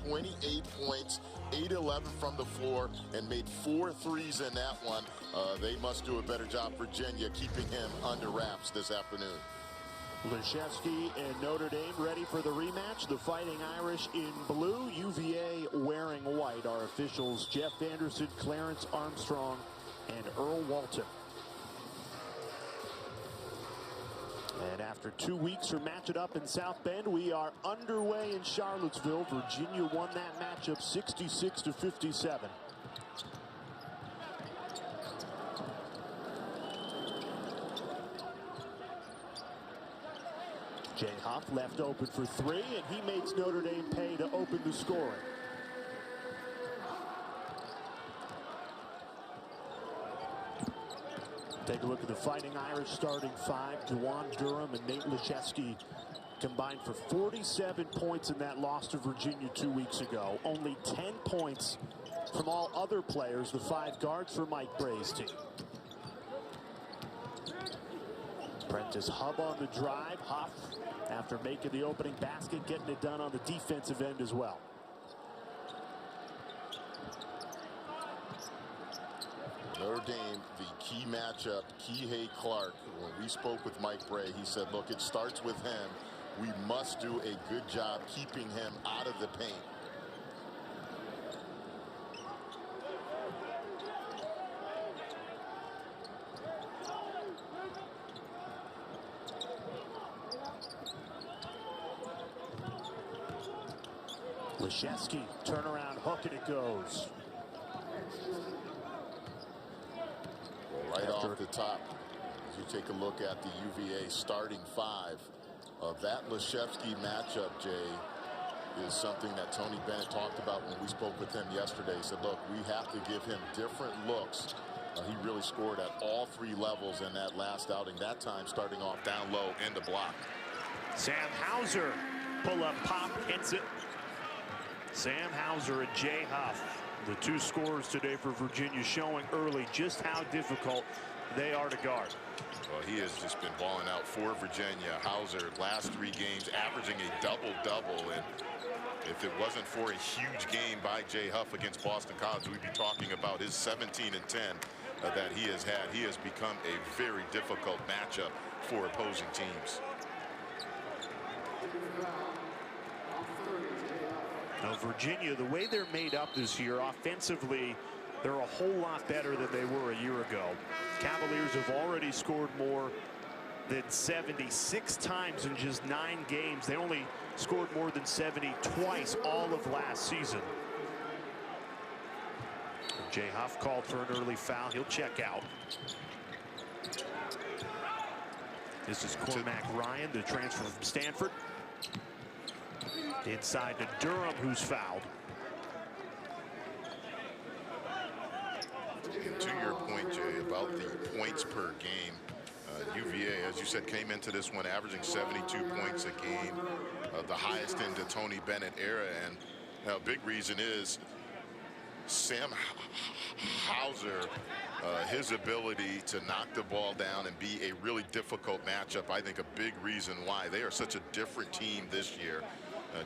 28 points, 8-11 from the floor, and made 4 threes in that one. They must do a better job, Virginia, keeping him under wraps this afternoon. Leszewski and Notre Dame ready for the rematch. The Fighting Irish in blue, UVA wearing white. Our officials, Jeff Anderson, Clarence Armstrong, and Earl Walton. And after 2 weeks from Match It Up in South Bend, we are underway in Charlottesville. Virginia won that matchup 66-57. Jay Huff left open for 3, and he makes Notre Dame pay to open the scoring. Take a look at the Fighting Irish starting 5. Juwan Durham and Nate Leszewski combined for 47 points in that loss to Virginia 2 weeks ago. Only 10 points from all other players, the 5 guards for Mike Bray's team. Prentice Hub on the drive. Huff, after making the opening basket, getting it done on the defensive end as well. Notre Dame, the key matchup, Kihei Clark. When we spoke with Mike Bray, he said, look, it starts with him. We must do a good job keeping him out of the paint. Leszewski, turnaround hook, and it goes. Right off the top, as you take a look at the UVA starting 5, that Leszewski matchup, Jay, is something that Tony Bennett talked about when we spoke with him yesterday. He said, look, we have to give him different looks. He really scored at all 3 levels in that last outing, that time starting off down low in the block. Sam Hauser, pull-up pop, hits it. Sam Hauser and Jay Huff, the 2 scorers today for Virginia, showing early just how difficult they are to guard. Well, he has just been balling out for Virginia. Hauser, last 3 games, averaging a double-double. And if it wasn't for a huge game by Jay Huff against Boston College, we'd be talking about his 17 and 10 that he has had. He has become a very difficult matchup for opposing teams. Now, Virginia, the way they're made up this year, offensively, they're a whole lot better than they were a year ago. Cavaliers have already scored more than 76 times in just 9 games. They only scored more than 70 twice all of last season. Jay Huff called for an early foul. He'll check out. This is Cormac Ryan, the transfer from Stanford. Inside to Durham, who's fouled. To your point, Jay, about the points per game, UVA, as you said, came into this one averaging 72 points a game, the highest in the Tony Bennett era. And a big reason is Sam Hauser, his ability to knock the ball down and be a really difficult matchup. I think a big reason why they are such a different team this year.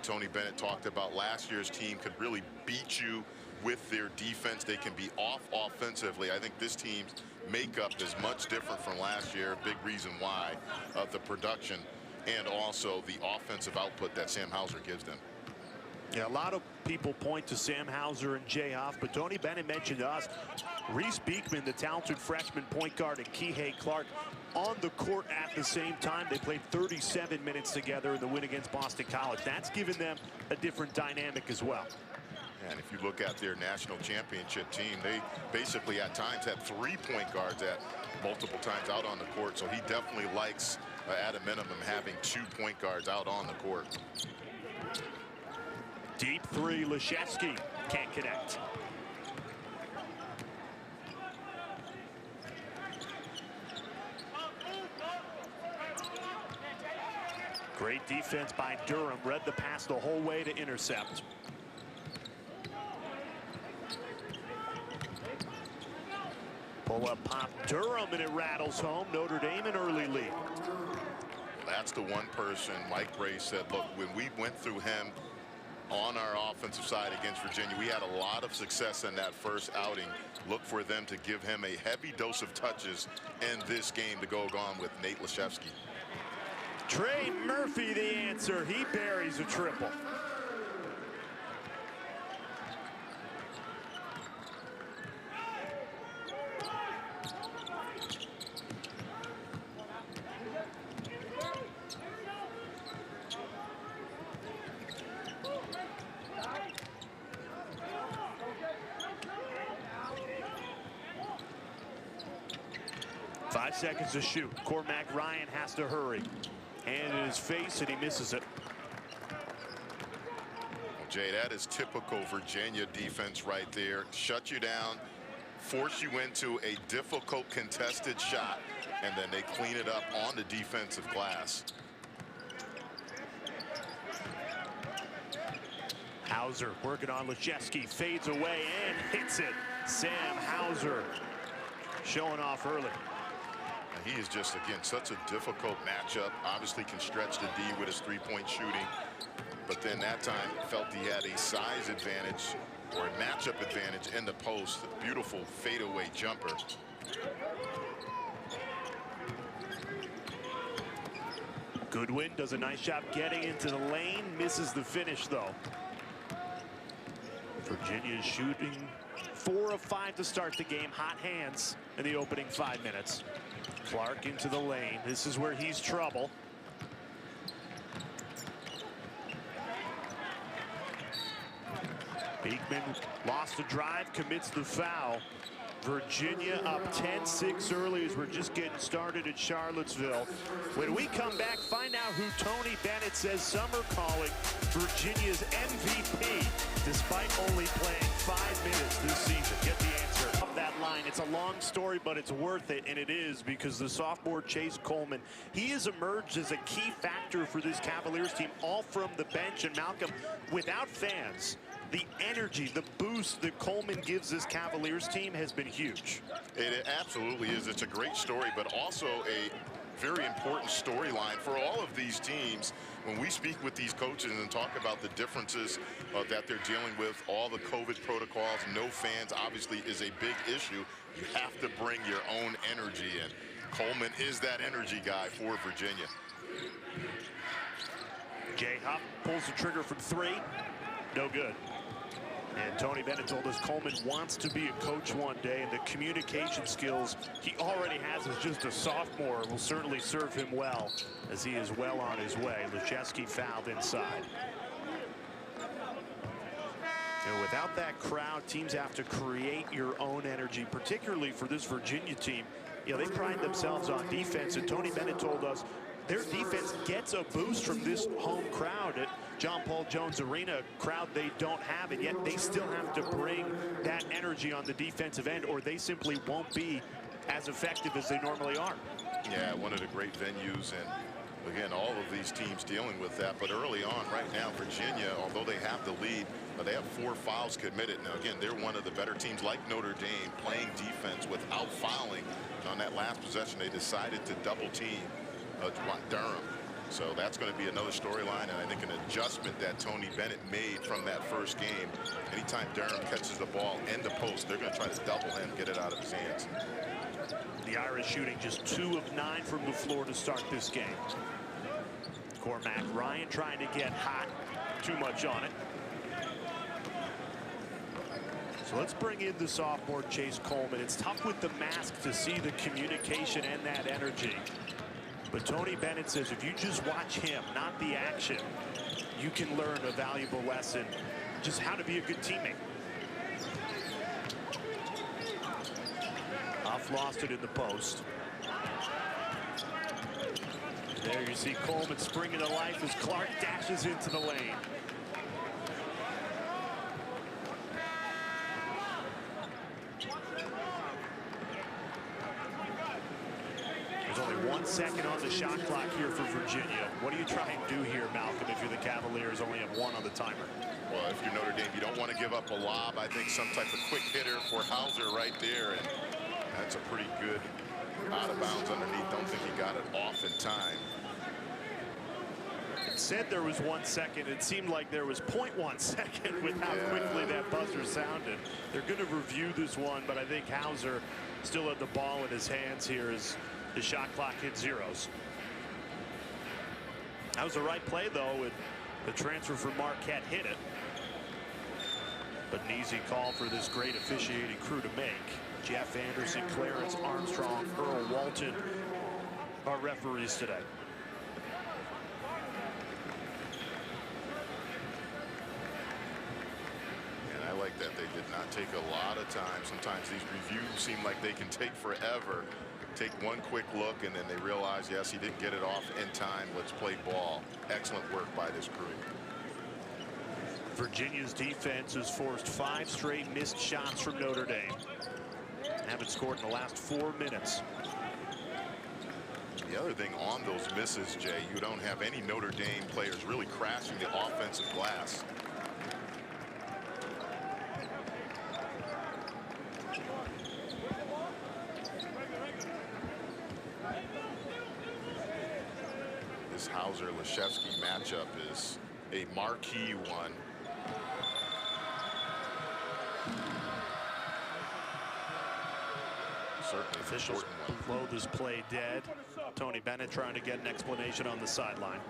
Tony Bennett talked about last year's team could really beat you with their defense. They can be off offensively. I think this team's makeup is much different from last year. A big reason why of the production and also the offensive output that Sam Hauser gives them. Yeah, a lot of people point to Sam Hauser and Jay Huff, but Tony Bennett mentioned to us Reese Beekman, the talented freshman point guard, and Kihei Clark on the court at the same time. They played 37 minutes together in the win against Boston College. That's given them a different dynamic as well. And if you look at their national championship team, they basically at times had 3 point guards at multiple times out on the court. So he definitely likes, at a minimum, having 2 point guards out on the court. Deep 3, Leszewski can't connect. Great defense by Durham. Read the pass the whole way to intercept. Pull up pop Durham, and it rattles home. Notre Dame an early lead. That's the one person Mike Bray said, look, when we went through him on our offensive side against Virginia. We had a lot of success in that first outing. Look for them to give him a heavy dose of touches in this game to go on with Nate Laszewski. Trey Murphy the answer. He buries a triple. Five seconds to shoot. Cormac Ryan has to hurry. Hand in his face, and he misses it. Well, Jay, that is typical Virginia defense right there. Shut you down, force you into a difficult contested shot, and then they clean it up on the defensive glass. Hauser working on Laszewski, fades away and hits it. Sam Hauser showing off early. He is just, again, such a difficult matchup. Obviously can stretch the D with his three-point shooting, but then that time felt he had a size advantage or a matchup advantage in the post. A beautiful fadeaway jumper. Goodwin does a nice job getting into the lane, misses the finish though. Virginia is shooting 4 of 5 to start the game. Hot hands in the opening 5 minutes. Clark into the lane. This is where he's trouble. Beekman lost the drive, commits the foul. Virginia up 10-6 early as we're just getting started at Charlottesville. When we come back, find out who Tony Bennett says some are calling Virginia's MVP, despite only playing 5 minutes this season. Get the answer of that line. It's a long story, but it's worth it, and it is because the sophomore Chase Coleman, he has emerged as a key factor for this Cavaliers team, all from the bench. And Malcolm, without fans, the energy, the boost that Coleman gives this Cavaliers team has been huge. It absolutely is. It's a great story, but also a very important storyline for all of these teams. When we speak with these coaches and talk about the differences that they're dealing with, all the COVID protocols, no fans obviously is a big issue. You have to bring your own energy in. Coleman is that energy guy for Virginia. Jay Huff pulls the trigger from 3. No good. And Tony Bennett told us Coleman wants to be a coach one day, and the communication skills he already has as just a sophomore will certainly serve him well as he is well on his way. Laszewski fouled inside. And without that crowd, teams have to create your own energy, particularly for this Virginia team. You know, they pride themselves on defense, and Tony Bennett told us their defense gets a boost from this home crowd at John Paul Jones Arena, a crowd they don't have, and yet they still have to bring that energy on the defensive end, or they simply won't be as effective as they normally are. Yeah, one of the great venues, and again, all of these teams dealing with that. But early on, right now, Virginia, although they have the lead, they have 4 fouls committed. Now, again, they're one of the better teams, like Notre Dame, playing defense without fouling. And on that last possession, they decided to double team Durham. So that's going to be another storyline, and I think an adjustment that Tony Bennett made from that first game. Anytime Durham catches the ball in the post, they're going to try to double him, get it out of his hands. The Irish shooting just 2 of 9 from the floor to start this game. Cormac Ryan trying to get hot. Too much on it. So let's bring in the sophomore Chase Coleman. It's tough with the mask to see the communication and that energy. But Tony Bennett says if you just watch him, not the action, you can learn a valuable lesson, just how to be a good teammate. Huff lost it in the post. There you see Coleman springing to life as Clark dashes into the lane. There's only 1 second on the shot clock here for Virginia. What do you try and do here, Malcolm, if you're the Cavaliers, only have 1 on the timer? Well, if you're Notre Dame, you don't want to give up a lob. I think some type of quick hitter for Hauser right there, and that's a pretty good out of bounds underneath. Don't think he got it off in time. said there was 1 second. It seemed like there was 0.1 second with how quickly that buzzer sounded. They're going to review this one, but I think Hauser still had the ball in his hands here as the shot clock hit zeros. That was the right play, though, and the transfer from Marquette hit it. But an easy call for this great officiating crew to make. Jeff Anderson, Clarence Armstrong, Earl Walton are referees today. And I like that they did not take a lot of time. Sometimes these reviews seem like they can take forever. Take one quick look and then they realize, yes, he didn't get it off in time. Let's play ball. Excellent work by this crew. Virginia's defense has forced 5 straight missed shots from Notre Dame. Haven't scored in the last 4 minutes. The other thing on those misses, Jay, you don't have any Notre Dame players really crashing the offensive glass. This Hauser-Leshevsky matchup is a marquee one. Certainly officials blow this play dead. Tony Bennett trying to get an explanation on the sideline.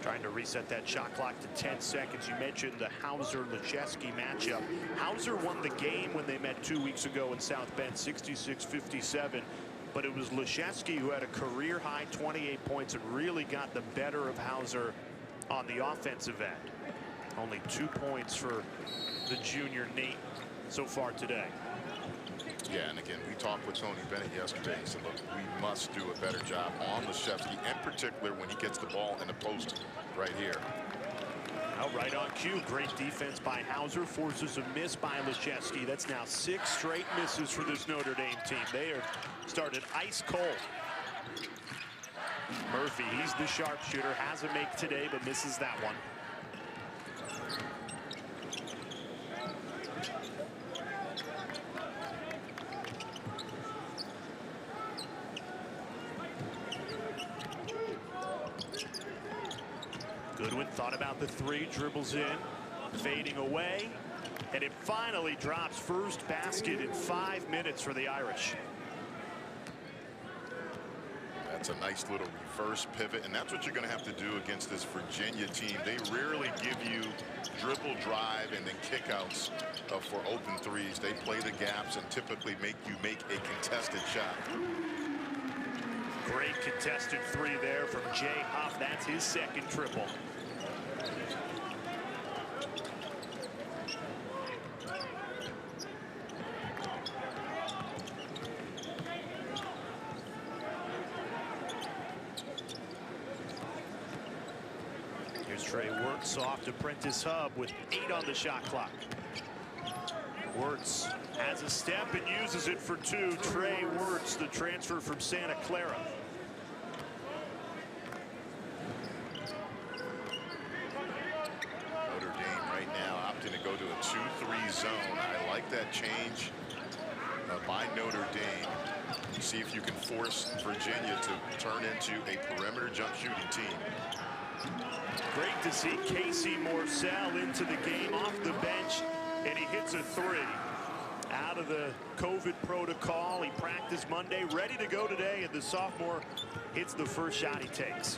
Trying to reset that shot clock to 10 seconds. You mentioned the Hauser-Leshevsky matchup. Hauser won the game when they met 2 weeks ago in South Bend, 66-57. But it was Leshevsky who had a career-high 28 points and really got the better of Hauser on the offensive end. Only 2 points for the junior Nate so far today. Yeah, and again, we talked with Tony Bennett yesterday. He said, look, we must do a better job on Leshevsky, in particular when he gets the ball in the post right here. Well, right on cue. Great defense by Hauser. Forces a miss by Leshevsky. That's now 6 straight misses for this Notre Dame team. They are started ice cold. Murphy, he's the sharpshooter. Has a make today, but misses that one. Goodwin thought about the 3, dribbles in, fading away, and it finally drops. First basket in 5 minutes for the Irish. That's a nice little reverse pivot, and that's what you're going to have to do against this Virginia team. They rarely give you dribble drive and then kickouts for open threes. They play the gaps and typically make you make a contested shot. Great contested 3 there from Jay Huff. That's his 2nd triple. Here's Trey Wirtz off to Prentice Hub with 8 on the shot clock. Wirtz has a step and uses it for 2. Trey Wirtz, the transfer from Santa Clara. Notre Dame right now opting to go to a 2-3 zone. I like that change by Notre Dame. See if you can force Virginia to turn into a perimeter jump shooting team. Great to see Casey Morsell into the game off the bench, and he hits a 3. Out of the COVID protocol. He practiced Monday, ready to go today, and the sophomore hits the first shot he takes.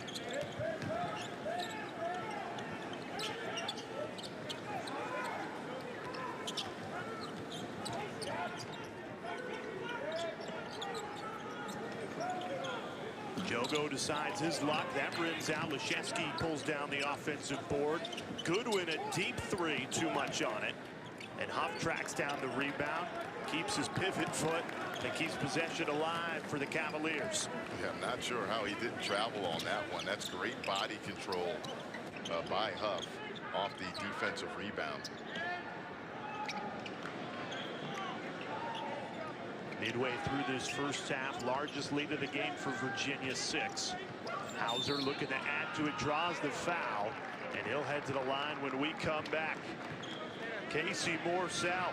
Jogo decides his luck. That rims out. Leshevsky pulls down the offensive board. Goodwin a deep 3, too much on it. And Huff tracks down the rebound, keeps his pivot foot, and keeps possession alive for the Cavaliers. Yeah, I'm not sure how he didn't travel on that one. That's great body control by Huff off the defensive rebound. Midway through this first half, largest lead of the game for Virginia, 6. Hauser looking to add to it, draws the foul, and he'll head to the line when we come back. Casey Morsell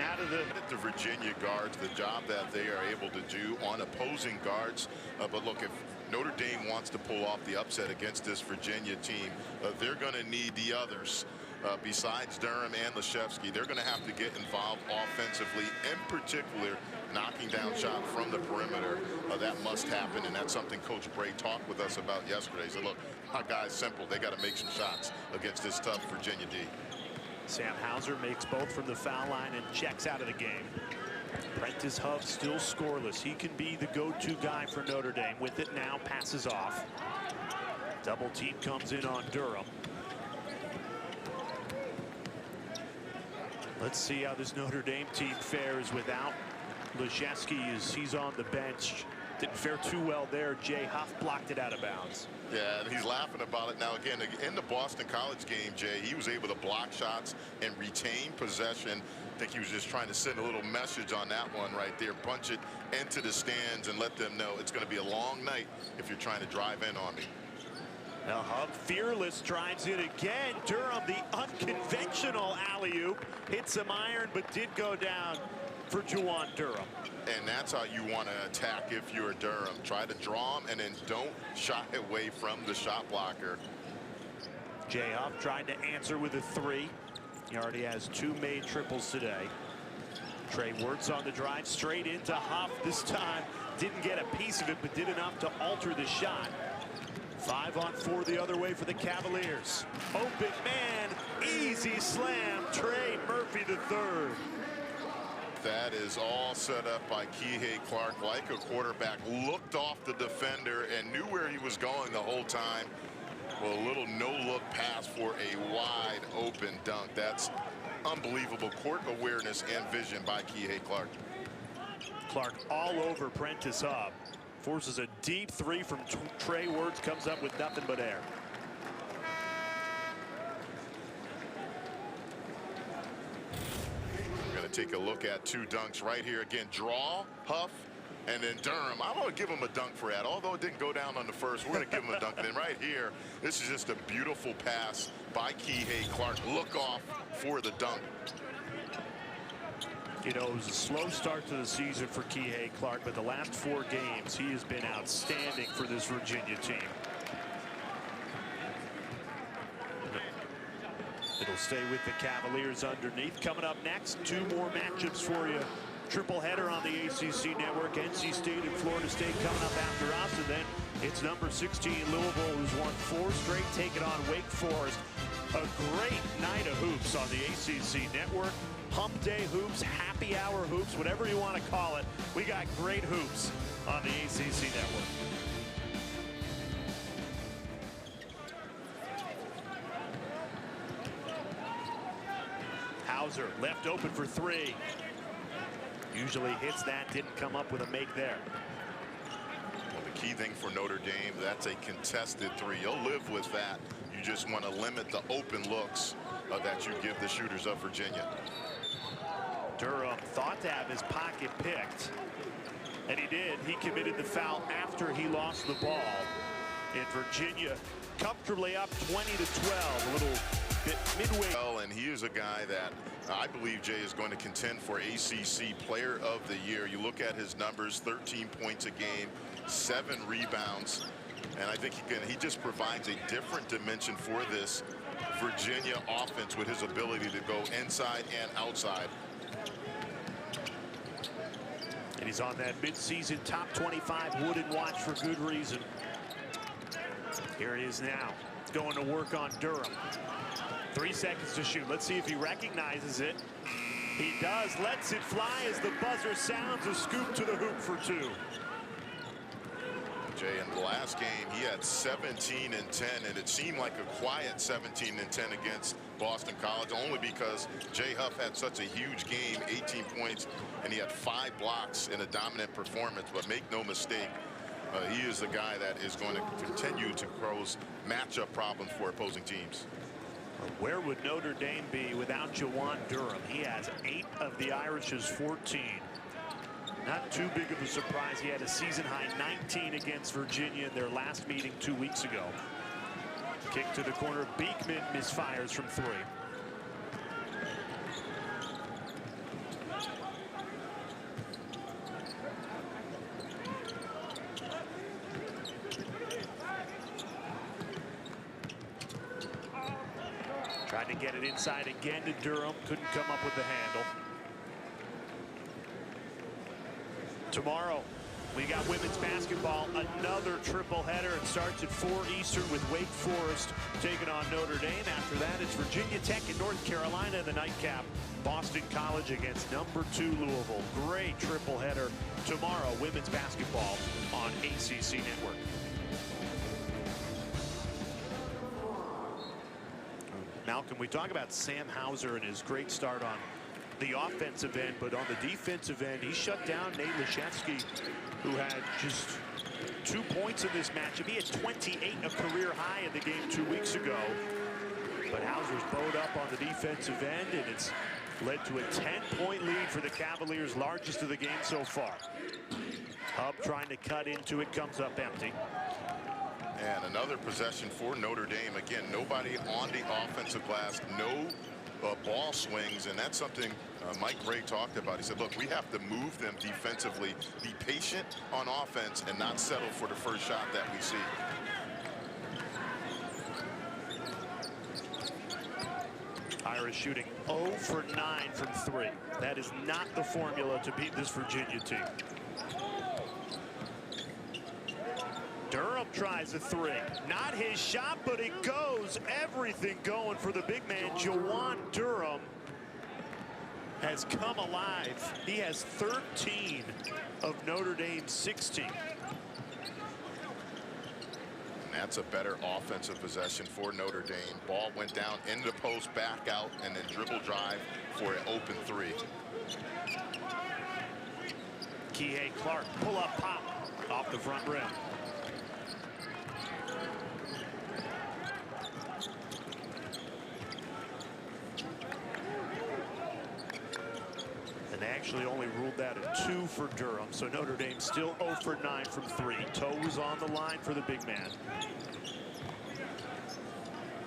out of the Virginia guards, the job that they are able to do on opposing guards. But look, if Notre Dame wants to pull off the upset against this Virginia team, they're going to need the others. Besides Durham and Leshevsky, they're going to have to get involved offensively, in particular knocking down shot from the perimeter. That must happen, and that's something Coach Bray talked with us about yesterday. He said, look, our guys simple. They got to make some shots against this tough Virginia D. Sam Hauser makes both from the foul line and checks out of the game. Prentice Huff still scoreless. He can be the go-to guy for Notre Dame. With it now, passes off. Double team comes in on Durham. Let's see how this Notre Dame team fares without Leshevsky as he's on the bench. Didn't fare too well there. Jay Huff blocked it out of bounds. Yeah, and he's laughing about it now. Again, in the Boston College game, Jay, he was able to block shots and retain possession. I think he was just trying to send a little message on that one right there. Punch it into the stands and let them know it's going to be a long night if you're trying to drive in on me. Now Huff, fearless, drives it again. Durham, the unconventional alley-oop. Hit some iron, but did go down for Juwan Durham. And that's how you want to attack if you're Durham. Try to draw him and then don't shy away from the shot blocker. Jay Huff tried to answer with a three. He already has 2 made triples today. Trey Wirtz on the drive straight into Huff. This time didn't get a piece of it, but did enough to alter the shot. 5 on 4 the other way for the Cavaliers. Open man, easy slam. Trey Murphy III. That is all set up by Kihei Clark like a quarterback. Looked off the defender and knew where he was going the whole time. Well, a little no-look pass for a wide open dunk. That's unbelievable court awareness and vision by Kihei Clark. Clark all over Prentice Huff. Forces a deep 3 from Trey Wirtz, comes up with nothing but air. We're going to take a look at 2 dunks right here. Again, draw, Huff, and then Durham. I'm going to give him a dunk for that. Although it didn't go down on the first, we're going to give him a dunk. And then right here, this is just a beautiful pass by Kihei Clark. Look off for the dunk. You know, it was a slow start to the season for Kihei Clark, but the last 4 games, he has been outstanding for this Virginia team. It'll stay with the Cavaliers underneath. Coming up next, 2 more matchups for you. Triple header on the ACC network. NC State and Florida State coming up after us, and then it's number 16 Louisville, who's won 4 straight, taking on Wake Forest. A great night of hoops on the ACC network. Hump Day hoops, happy hour hoops, whatever you want to call it. We got great hoops on the ACC network. Hauser left open for 3. Usually hits that, didn't come up with a make there. Well, the key thing for Notre Dame, that's a contested 3. You'll live with that. You just want to limit the open looks that you give the shooters of Virginia. Durham thought to have his pocket picked, and he did. He committed the foul after he lost the ball. And Virginia comfortably up 20-12, a little bit midway. Well, and he is a guy that I believe, Jay, is going to contend for ACC Player of the Year. You look at his numbers, 13 points a game, 7 rebounds, and I think he just provides a different dimension for this Virginia offense with his ability to go inside and outside. And he's on that midseason top 25 wooden watch for good reason. Here he is now, going to work on Durham. 3 seconds to shoot. Let's see if he recognizes it. He does, lets it fly as the buzzer sounds. A scoop to the hoop for 2. Jay, in the last game, he had 17 and 10, and it seemed like a quiet 17 and 10 against Boston College, only because Jay Huff had such a huge game, 18 points, and he had 5 blocks in a dominant performance. But make no mistake, he is the guy that is going to continue to pose matchup problems for opposing teams. Where would Notre Dame be without Juwan Durham? He has 8 of the Irish's 14. Not too big of a surprise. He had a season-high 19 against Virginia in their last meeting 2 weeks ago. Kick to the corner. Beekman misfires from 3. Tried to get it inside again to Durham. Couldn't come up with the handle. Tomorrow, we got women's basketball, another triple header. It starts at 4 Eastern with Wake Forest taking on Notre Dame. After that, it's Virginia Tech in North Carolina in the nightcap. Boston College against number 2 Louisville. Great triple header tomorrow, women's basketball on ACC Network. Malcolm, we talk about Sam Hauser and his great start on the offensive end, but on the defensive end, he shut down Nate Leshevsky, who had just 2 points in this matchup. He had 28, a career high in the game 2 weeks ago. But Hauser's bowed up on the defensive end, and it's led to a 10-point lead for the Cavaliers, largest of the game so far. Huff trying to cut into it, comes up empty. And another possession for Notre Dame. Again, nobody on the offensive glass, no ball swings, and that's something Mike Gray talked about. He said, look, we have to move them defensively, be patient on offense, and not settle for the first shot that we see. Irish shooting 0 for 9 from 3. That is not the formula to beat this Virginia team. Durham tries a 3. Not his shot, but it goes. Everything going for the big man. Jawan Durham has come alive. He has 13 of Notre Dame's 16. And that's a better offensive possession for Notre Dame. Ball went down into the post, back out, and then dribble drive for an open 3. Kihei Clark, pull-up pop off the front rim. They actually only ruled that a 2 for Durham, so Notre Dame still 0 for 9 from 3. Toes on the line for the big man.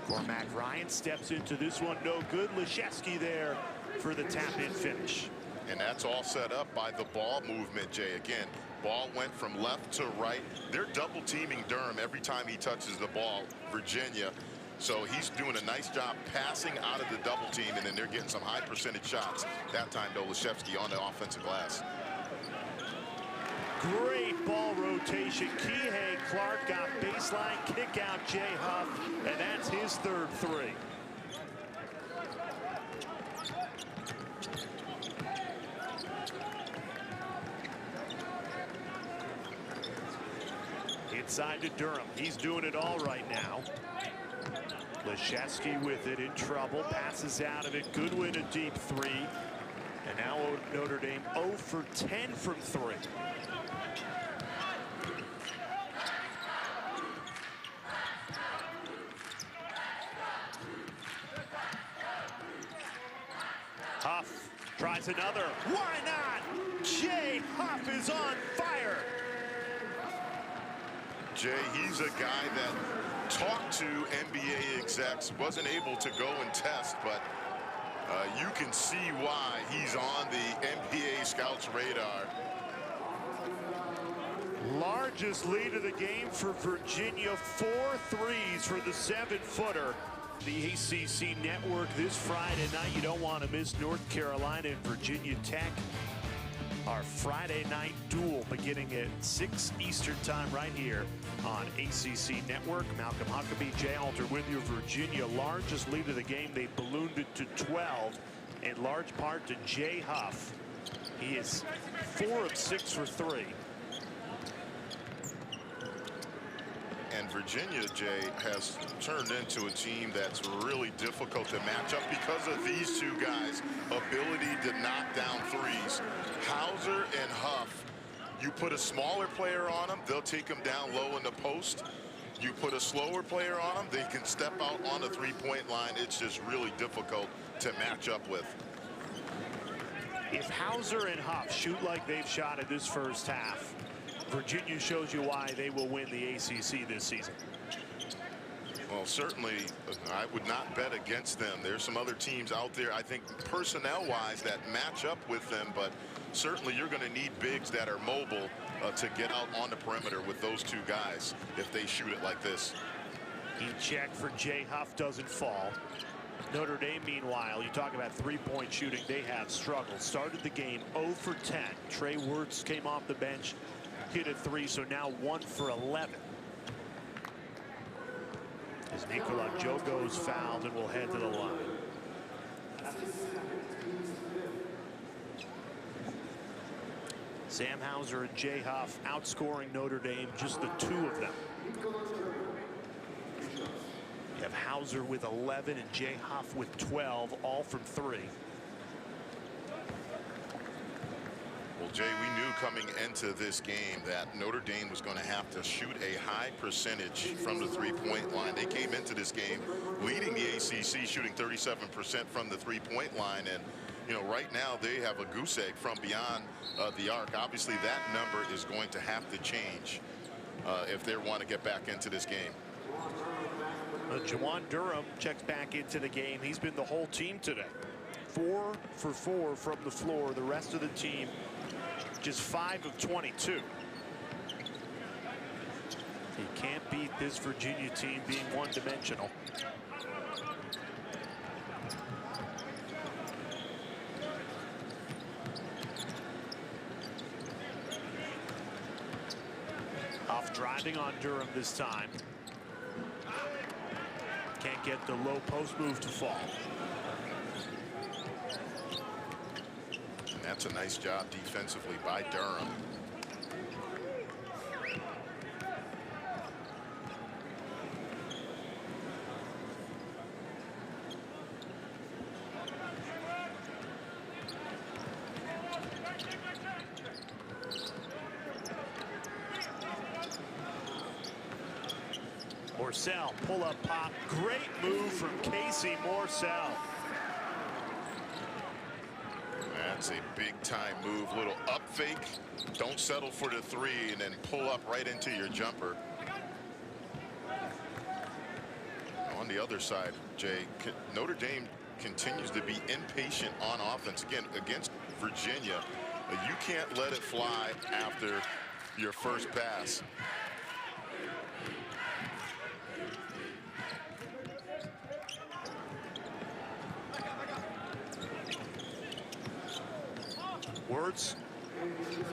Cormac Ryan steps into this one, no good. Leshevsky there for the tap-in finish. And that's all set up by the ball movement, Jay. Again, ball went from left to right. They're double teaming Durham every time he touches the ball, Virginia. So he's doing a nice job passing out of the double team, and then they're getting some high percentage shots. That time, though, Leshevsky on the offensive glass. Great ball rotation. Kihei Clark got baseline kick out Jay Huff, and that's his 3rd 3. Inside to Durham. He's doing it all right now. Leshevsky with it, in trouble, passes out of it. Goodwin a deep 3. And now Notre Dame 0 for 10 from 3. Huff tries another. Why not? Jay Huff is on fire. Jay, he's a guy that talked to NBA execs, wasn't able to go and test, but you can see why he's on the NBA scouts radar. Largest lead of the game for Virginia, 4 threes for the 7-footer. The ACC Network this Friday night. You don't want to miss North Carolina and Virginia Tech. Our Friday night duel beginning at 6 Eastern time right here on ACC Network. Malcolm Huckabee, Jay Alter with you. Virginia, largest lead of the game. They ballooned it to 12 in large part to Jay Huff. He is 4 of 6 for 3. And Virginia, Jay, has turned into a team that's really difficult to match up because of these two guys' ability to knock down threes. Hauser and Huff, you put a smaller player on them, they'll take them down low in the post. You put a slower player on them, they can step out on the three-point line. It's just really difficult to match up with. If Hauser and Huff shoot like they've shot in this first half, Virginia shows you why they will win the ACC this season. Well, certainly, I would not bet against them. There's some other teams out there, I think, personnel-wise, that match up with them, but certainly you're going to need bigs that are mobile to get out on the perimeter with those two guys if they shoot it like this. He checked for Jay Huff, doesn't fall. Notre Dame, meanwhile, you talk about three-point shooting, they have struggled. Started the game 0 for 10. Trey Wirtz came off the bench, hit a three, so now 1 for 11. As Nikola Jogo's fouled and will head to the line. Sam Hauser and Jay Huff outscoring Notre Dame, just the two of them. You have Hauser with 11 and Jay Huff with 12, all from three. Well, Jay, we knew coming into this game that Notre Dame was going to have to shoot a high percentage from the three-point line. They came into this game leading the ACC, shooting 37% from the three-point line. And, you know, right now they have a goose egg from beyond the arc. Obviously, that number is going to have to change if they want to get back into this game. Juwan Durham checks back into the game. He's been the whole team today. 4 for 4 from the floor. The rest of the team just 5 of 22. You can't beat this Virginia team being one-dimensional. Huff driving on Durham this time. Can't get the low post move to fall. And that's a nice job defensively by Durham. Morsell, pull-up pop. Great move from Casey Morsell. That's a big-time move. Little up fake. Don't settle for the three, and then pull up right into your jumper. On the other side, Jay, Notre Dame continues to be impatient on offense. Again, against Virginia, you can't let it fly after your first pass. Wirtz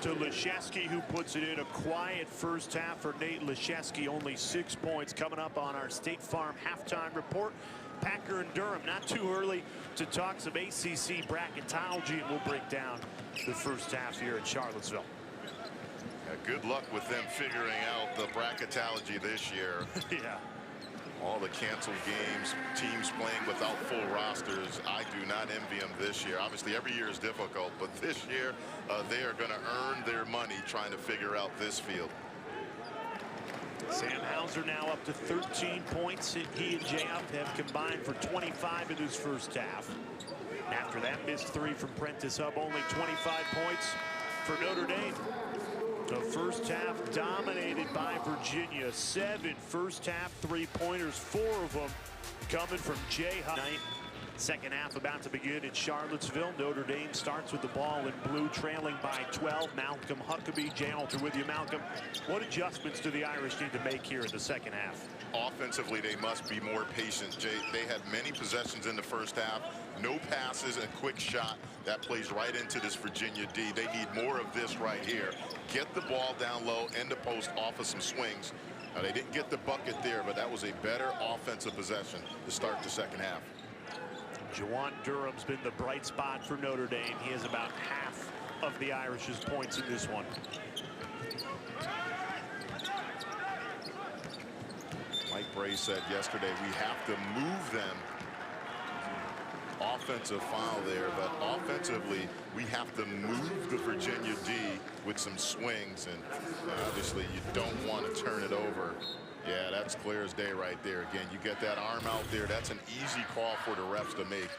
to Leshewski, who puts it in. A quiet first half for Nate Leshewski. Only 6 points. Coming up on our State Farm halftime report. Packer and Durham. Not too early to talk some ACC bracketology, and we'll break down the first half here in Charlottesville. Good luck with them figuring out the bracketology this year. Yeah. All the canceled games, teams playing without full rosters. I do not envy them this year. Obviously, every year is difficult, but this year they are going to earn their money trying to figure out this field. Sam Hauser now up to 13 points. He and Jay Huff have combined for 25 in this first half. After that missed three from Prentice Hub, only 25 points for Notre Dame. The first half dominated by Virginia. 7 first half three-pointers, 4 of them coming from Jay Huff. Second half about to begin in Charlottesville. Notre Dame starts with the ball in blue, trailing by 12. Malcolm Huckabee, Jay Alter with you. Malcolm, what adjustments do the Irish need to make here in the second half? Offensively, they must be more patient, Jay. They had many possessions in the first half. No passes and quick shot. That plays right into this Virginia D. They need more of this right here. Get the ball down low, end the post off of some swings. Now, they didn't get the bucket there, but that was a better offensive possession to start the second half. Juwan Durham's been the bright spot for Notre Dame. He has about half of the Irish's points in this one. Mike Bray said yesterday we have to move them. Offensive foul there, but offensively we have to move the Virginia D with some swings, and obviously you don't want to turn it over. Yeah, that's clear as day right there. Again, you get that arm out there. That's an easy call for the refs to make.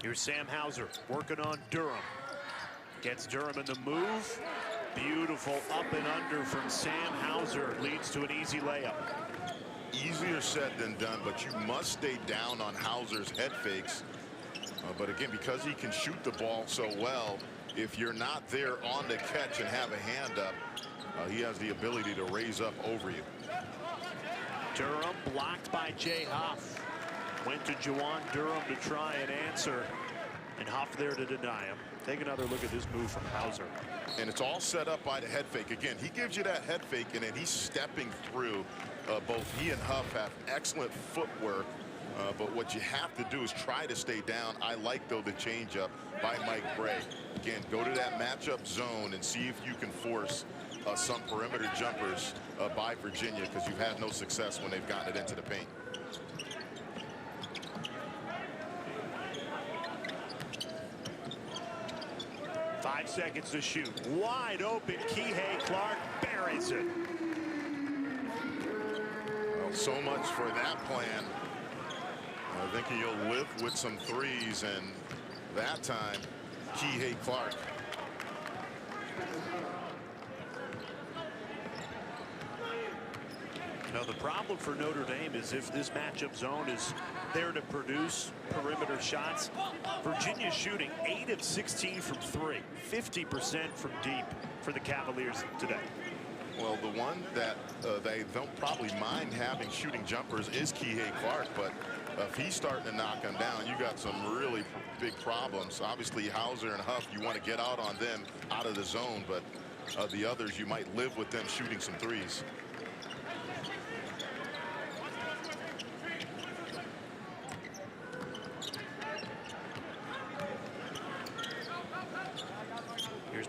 Here's Sam Hauser working on Durham. Gets Durham in the move. Beautiful up and under from Sam Hauser. Leads to an easy layup. Easier said than done, but you must stay down on Hauser's head fakes. But again, because he can shoot the ball so well, if you're not there on the catch and have a hand up, he has the ability to raise up over you. Durham blocked by Jay Huff. Went to Juwan Durham to try and answer, and Huff there to deny him. Take another look at this move from Hauser. And it's all set up by the head fake. Again, he gives you that head fake, and then he's stepping through. Both he and Huff have excellent footwork, but what you have to do is try to stay down. I like, though, the changeup by Mike Bray. Again, go to that matchup zone and see if you can force some perimeter jumpers by Virginia, because you've had no success when they've gotten it into the paint. Five seconds to shoot. Wide open. Kihei Clark buries it. Well, so much for that plan. I think you'll live with some threes, and that time, Kihei Clark. Now, the problem for Notre Dame is if this matchup zone is there to produce perimeter shots, Virginia's shooting 8 of 16 from 3, 50% from deep for the Cavaliers today. Well, the one that they don't probably mind having shooting jumpers is Kihei Clark, but if he's starting to knock them down, you got some really big problems. Obviously, Hauser and Huff, you want to get out on them out of the zone, but the others, you might live with them shooting some threes.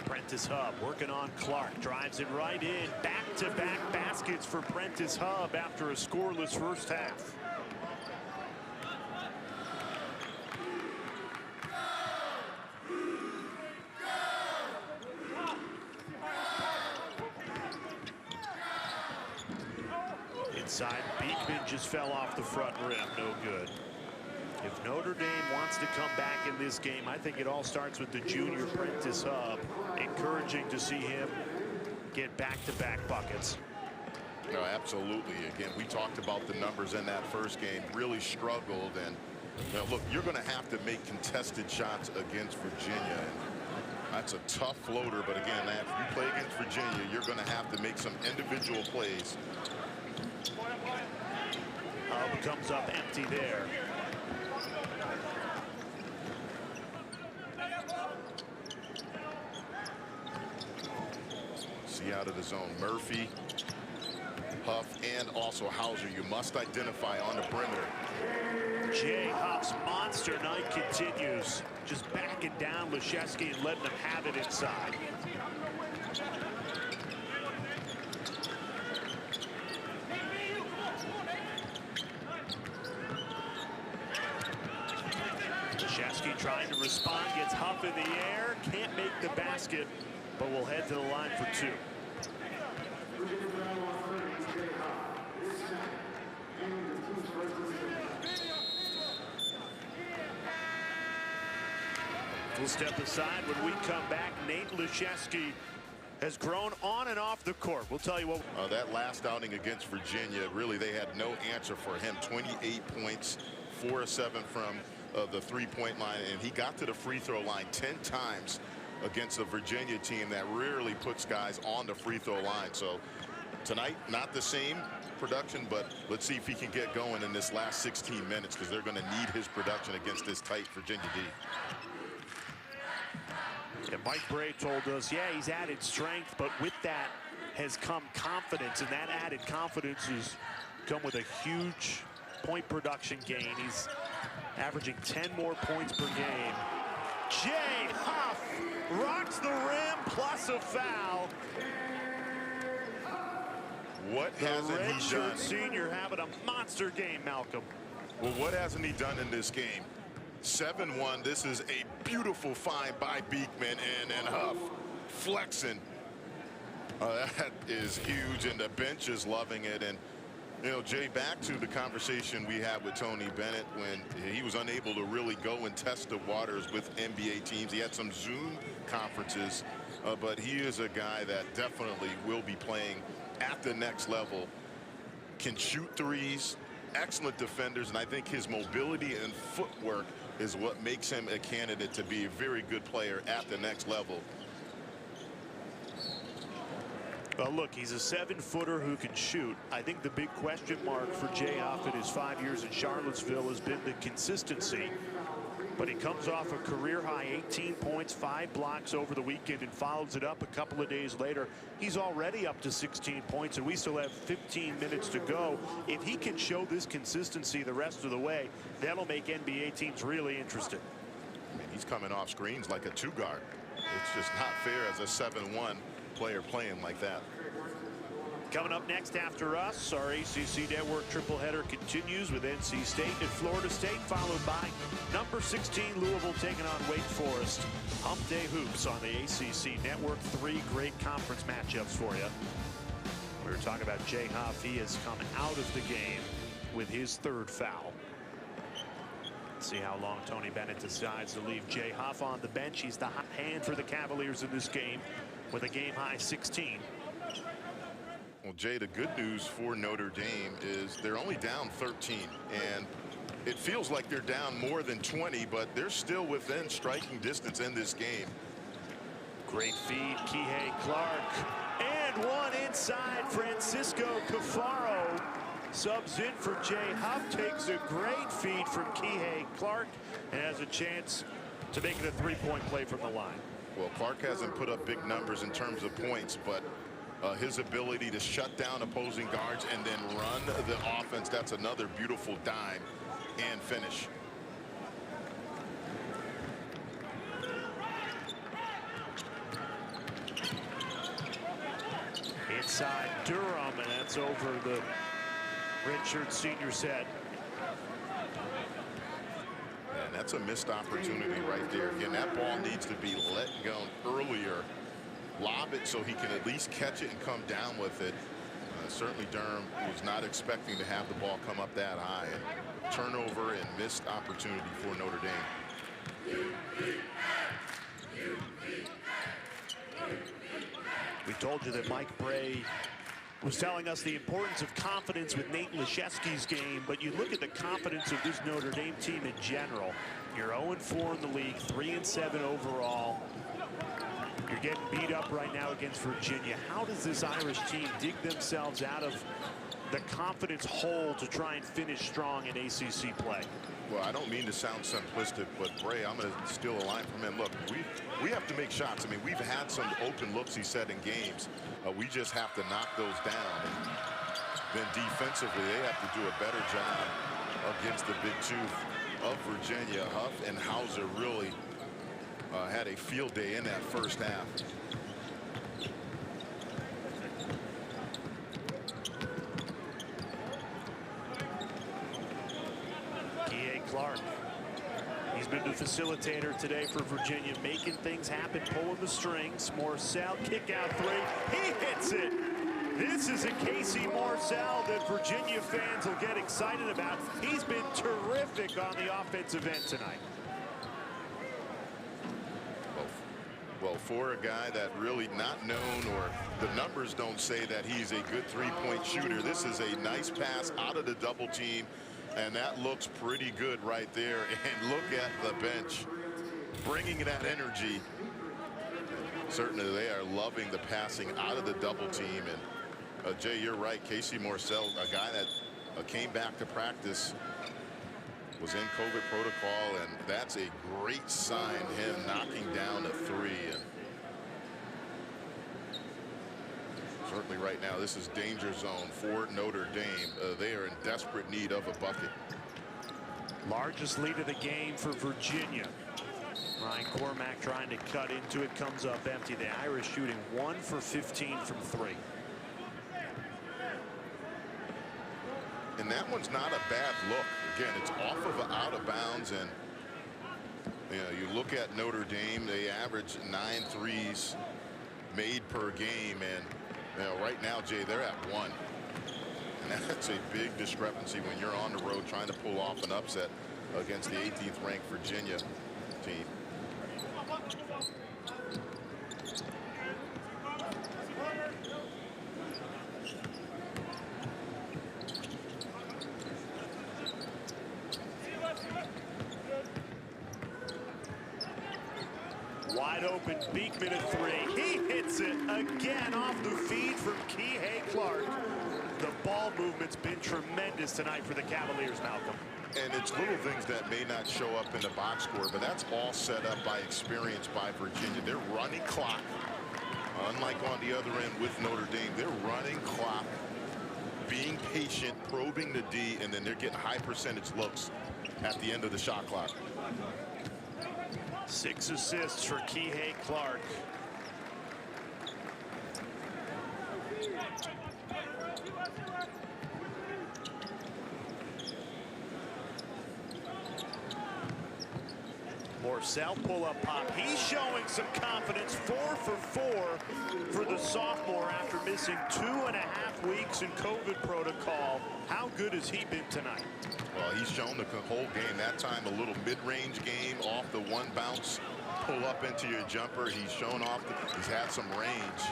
Prentice Hub working on Clark, drives it right in. Back-to-back baskets for Prentice Hub after a scoreless first half. Inside, Beekman just fell off the front rim, no good. If Notre Dame wants to come back in this game, I think it all starts with the junior Prentice Hub. Encouraging to see him get back-to-back buckets. No, absolutely. Again, we talked about the numbers in that first game. Really struggled, and look, you're going to have to make contested shots against Virginia. And that's a tough floater, but again, if you play against Virginia, you're going to have to make some individual plays. Hub comes up empty there. See out of the zone. Murphy, Huff, and also Hauser. You must identify on the perimeter. Jay Huff's monster night continues. Just backing down Laszewski and letting him have it inside. Laszewski trying to respond, gets Huff in the air, can't make the basket, but we'll head to the line for 2. We'll step aside when we come back. Nate Laszewski has grown on and off the court. We'll tell you what. That last outing against Virginia, really, they had no answer for him. 28 points, 4 of 7 from the three-point line, and he got to the free throw line 10 times against a Virginia team that rarely puts guys on the free throw line. So tonight, not the same production, but let's see if he can get going in this last 16 minutes, because they're going to need his production against this tight Virginia D. And Mike Bray told us, yeah, he's added strength, but with that has come confidence, and that added confidence has come with a huge point production gain. He's averaging 10 more points per game. Jay Huff rocks the rim plus a foul. What hasn't he done? Senior having a monster game, Malcolm. Well, what hasn't he done in this game? 7-1. This is a beautiful find by Beekman, and Huff flexing. That is huge, and the bench is loving it. And you know, Jay, back to the conversation we had with Tony Bennett when he was unable to really go and test the waters with NBA teams. He had some Zoom conferences, but he is a guy that definitely will be playing at the next level. Can shoot threes, excellent defenders, and I think his mobility and footwork is what makes him a candidate to be a very good player at the next level. Well, look, he's a 7-footer who can shoot. I think the big question mark for Jay Huff in his 5 years in Charlottesville has been the consistency. But he comes off a career-high 18 points, 5 blocks over the weekend, and follows it up a couple of days later. He's already up to 16 points, and we still have 15 minutes to go. If he can show this consistency the rest of the way, that'll make NBA teams really interested. I mean, he's coming off screens like a 2-guard. It's just not fair as a 7-1 player playing like that. Coming up next after us, our ACC Network triple header continues with NC State and Florida State, followed by number 16 Louisville taking on Wake Forest. Hump Day Hoops on the ACC Network. 3 great conference matchups for you. We were talking about Jay Huff. He has come out of the game with his 3rd foul. Let's see how long Tony Bennett decides to leave Jay Huff on the bench. He's the hot hand for the Cavaliers in this game with a game-high 16. Well, Jay, the good news for Notre Dame is they're only down 13, and it feels like they're down more than 20, but they're still within striking distance in this game. Great feed, Kihei Clark, and one inside. Francisco Cafaro subs in for Jay Huff, takes a great feed from Kihei Clark, and has a chance to make it a 3-point play from the line. Well, Clark hasn't put up big numbers in terms of points, but his ability to shut down opposing guards and then run the offense, that's another beautiful dime and finish. Inside Durham, and that's over the redshirt senior set. And that's a missed opportunity right there. Again, that ball needs to be let go earlier. Lob it so he can at least catch it and come down with it. Certainly Durham was not expecting to have the ball come up that high. And turnover and missed opportunity for Notre Dame. We told you that Mike Bray was telling us the importance of confidence with Nate Laszewski's game, but you look at the confidence of this Notre Dame team in general. You're 0-4 in the league, 3-7 overall. You're getting beat up right now against Virginia. How does this Irish team dig themselves out of the confidence hole to try and finish strong in ACC play? Well, I don't mean to sound simplistic, but Bray, I'm going to steal a line from him. Look, we have to make shots. I mean, we've had some open looks, he said, in games. We just have to knock those down. And then defensively, they have to do a better job against the big tooth of Virginia. Huff and Hauser really had a field day in that first half. Kihei Clark. He's been the facilitator today for Virginia, making things happen, pulling the strings. Morsell, kick out 3. He hits it. This is a Casey Morsell that Virginia fans will get excited about. He's been terrific on the offensive end tonight. Well, for a guy that really not known, or the numbers don't say that he's a good 3-point shooter, this is a nice pass out of the double team, and that looks pretty good right there. And look at the bench bringing that energy. Certainly they are loving the passing out of the double team. And Jay, you're right, Casey Morsell, a guy that came back to practice, was in COVID protocol, and that's a great sign, him knocking down a 3. And certainly right now this is danger zone for Notre Dame. They are in desperate need of a bucket. Largest lead of the game for Virginia. Ryan Cormac trying to cut into it, comes up empty. The Irish shooting 1 for 15 from 3. And that one's not a bad look. Again, it's off of out of bounds, and you know, you look at Notre Dame, they average 9 threes made per game, and you know, right now, Jay, they're at 1. And that's a big discrepancy when you're on the road trying to pull off an upset against the 18th ranked Virginia team. Wide open, Beekman at 3. He hits it again off the feed from Kihei Clark. The ball movement's been tremendous tonight for the Cavaliers, Malcolm. And it's little things that may not show up in the box score, but that's all set up by experience by Virginia. They're running clock. Unlike on the other end with Notre Dame, they're running clock, being patient, probing the D, and then they're getting high percentage looks at the end of the shot clock. 6 assists for Kihei Clark. Morsell pull-up pop. He's showing some confidence. 4 for 4 for the sophomore after missing 2.5 weeks in COVID protocol. How good has he been tonight? Well, he's shown the whole game. That time a little mid-range game off the one bounce. Pull up into your jumper. He's shown off. He's had some range.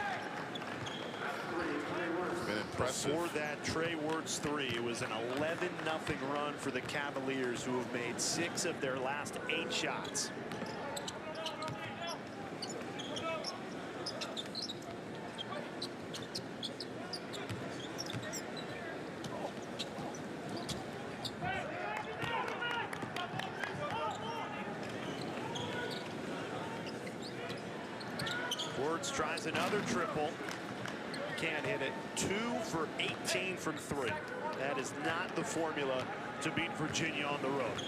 Been impressive. Before that Trey Wertz 3, it was an 11-0 run for the Cavaliers, who have made 6 of their last 8 shots. Wertz tries another triple. Can't hit it. 2 for 18 from 3. That is not the formula to beat Virginia on the road.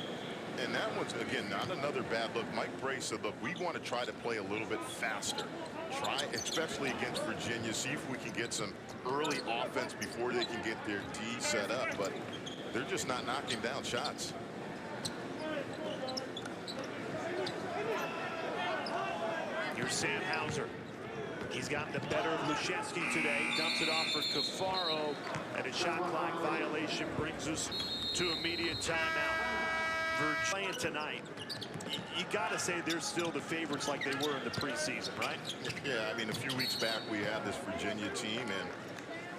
And that one's, again, not another bad look. Mike Bray said, look, we want to try to play a little bit faster. Try, especially against Virginia, see if we can get some early offense before they can get their D set up. But they're just not knocking down shots. Here's Sam Hauser. He's gotten the better of Laszewski today. Dumps it off for Cafaro, and a shot clock violation brings us to immediate timeout. Virginia tonight, you got to say they're still the favorites like they were in the preseason, right? Yeah, I mean, a few weeks back we had this Virginia team, and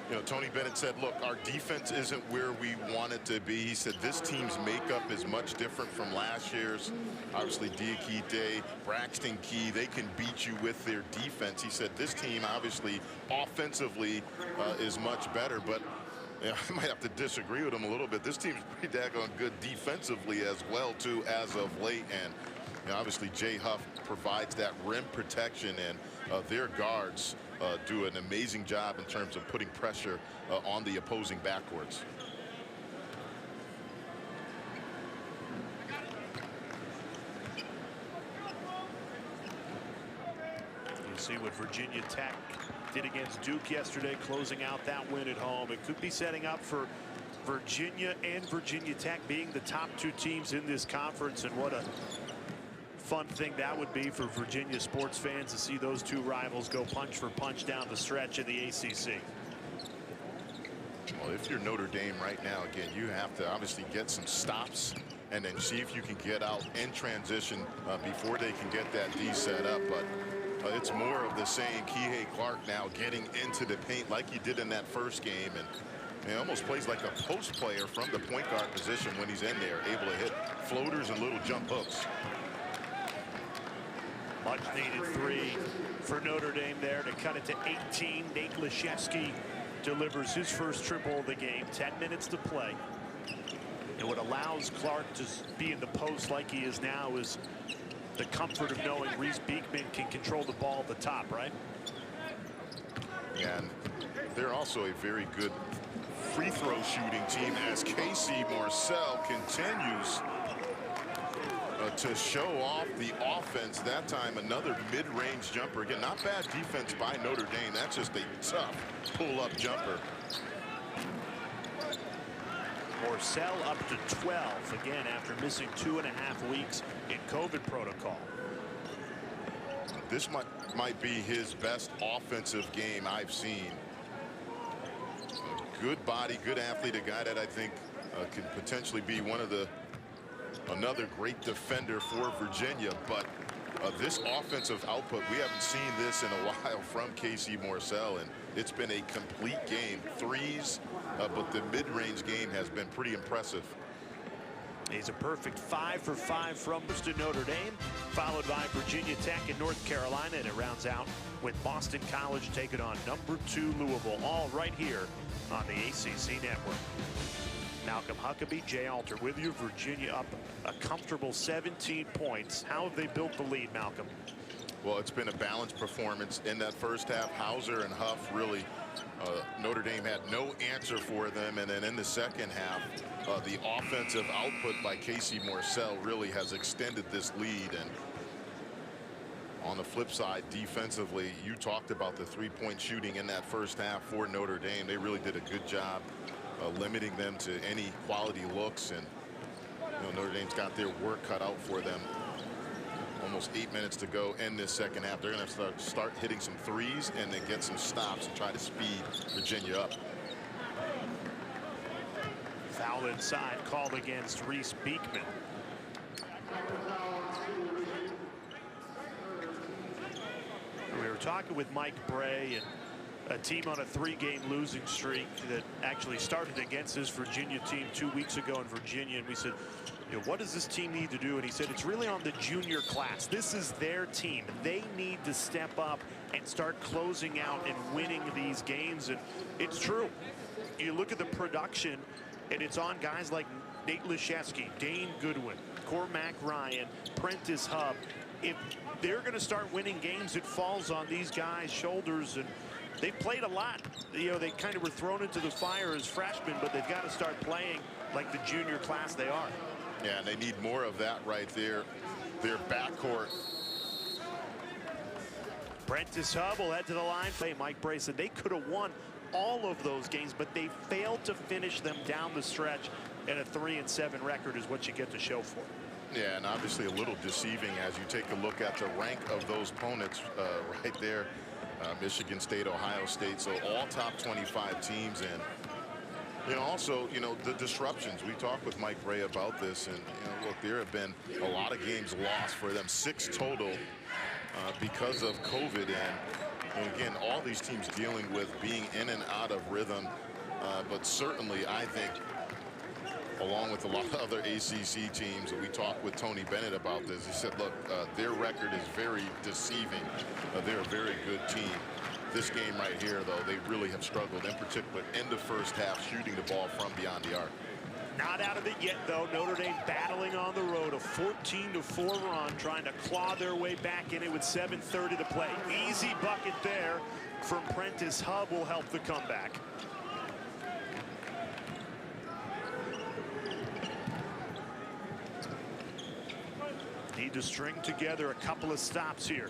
you know, Tony Bennett said, look, our defense isn't where we want it to be. He said this team's makeup is much different from last year's. Obviously, Diakite, Braxton Key, they can beat you with their defense. He said this team, obviously, offensively is much better, but you know, I might have to disagree with him a little bit. This team's pretty daggone good defensively as well, too, as of late. And you know, obviously, Jay Huff provides that rim protection, and their guards do an amazing job in terms of putting pressure on the opposing backcourts. You see what Virginia Tech did against Duke yesterday, closing out that win at home. It could be setting up for Virginia and Virginia Tech being the top 2 teams in this conference, and what a fun thing that would be for Virginia sports fans to see those 2 rivals go punch for punch down the stretch in the ACC. Well, if you're Notre Dame right now, again, you have to obviously get some stops and then see if you can get out in transition before they can get that D set up. But it's more of the same. Kihei Clark now getting into the paint like he did in that first game, and he almost plays like a post player from the point guard position when he's in there, able to hit floaters and little jump hooks. Much needed 3 for Notre Dame there to cut it to 18. Nate Laszewski delivers his first triple of the game. 10 minutes to play. And what allows Clark to be in the post like he is now is the comfort of knowing Reese Beekman can control the ball at the top, right? And they're also a very good free throw shooting team as Casey Morsell continues to show off the offense. That time another mid-range jumper. Again, not bad defense by Notre Dame. That's just a tough pull-up jumper. Morsell up to 12 again after missing 2.5 weeks in COVID protocol. This might be his best offensive game I've seen. Good body, good athlete, a guy that I think can potentially be one of the another great defender for Virginia. But this offensive output, we haven't seen this in a while from Casey Morsell, and it's been a complete game. Threes, but the mid-range game has been pretty impressive. He's a perfect 5 for 5 from Notre Dame, followed by Virginia Tech and North Carolina, and it rounds out with Boston College taking on number 2 Louisville, all right here on the ACC Network. Malcolm Huckabee, Jay Alter with you. Virginia up a comfortable 17 points. How have they built the lead, Malcolm? Well, it's been a balanced performance in that first half. Hauser and Huff really, Notre Dame had no answer for them. And then in the second half, the offensive output by Casey Morsell really has extended this lead. And on the flip side, defensively, you talked about the three-point shooting in that first half for Notre Dame. They really did a good job limiting them to any quality looks. And Notre Dame's got their work cut out for them. Almost 8 minutes to go in this second half. They're going to start hitting some threes and then get some stops and try to speed Virginia up. Foul inside called against Reese Beekman. We were talking with Mike Bray, and a team on a 3-game losing streak that actually started against this Virginia team 2 weeks ago in Virginia, and we said, what does this team need to do? And he said it's really on the junior class. This is their team. They need to step up and start closing out and winning these games. And it's true. You look at the production, and it's on guys like Nate Laszewski, Dane Goodwin, Cormac Ryan, Prentice Huff. If they're going to start winning games, it falls on these guys' shoulders. And they played a lot. They kind of were thrown into the fire as freshmen, but they've got to start playing like the junior class they are. Yeah, and they need more of that right there. Their backcourt. Prentice Huff will head to the line. Mike Bray said they could have won all of those games, but they failed to finish them down the stretch. And a 3-7 record is what you get to show for. Yeah, and obviously a little deceiving as you take a look at the rank of those opponents right there. Michigan State, Ohio State, so all top 25 teams. And also, the disruptions. We talked with Mike Bray about this, and look, there have been a lot of games lost for them, 6 total because of COVID. And again, all these teams dealing with being in and out of rhythm. But certainly, I think, along with a lot of other ACC teams, we talked with Tony Bennett about this. He said, look, their record is very deceiving. They're a very good team. This game right here, though, they really have struggled, in particular in the first half, shooting the ball from beyond the arc. Not out of it yet, though. Notre Dame battling on the road, a 14-4 run, trying to claw their way back in it with 7:30 to play. Easy bucket there from Prentice Huff will help the comeback. Need to string together a couple of stops here.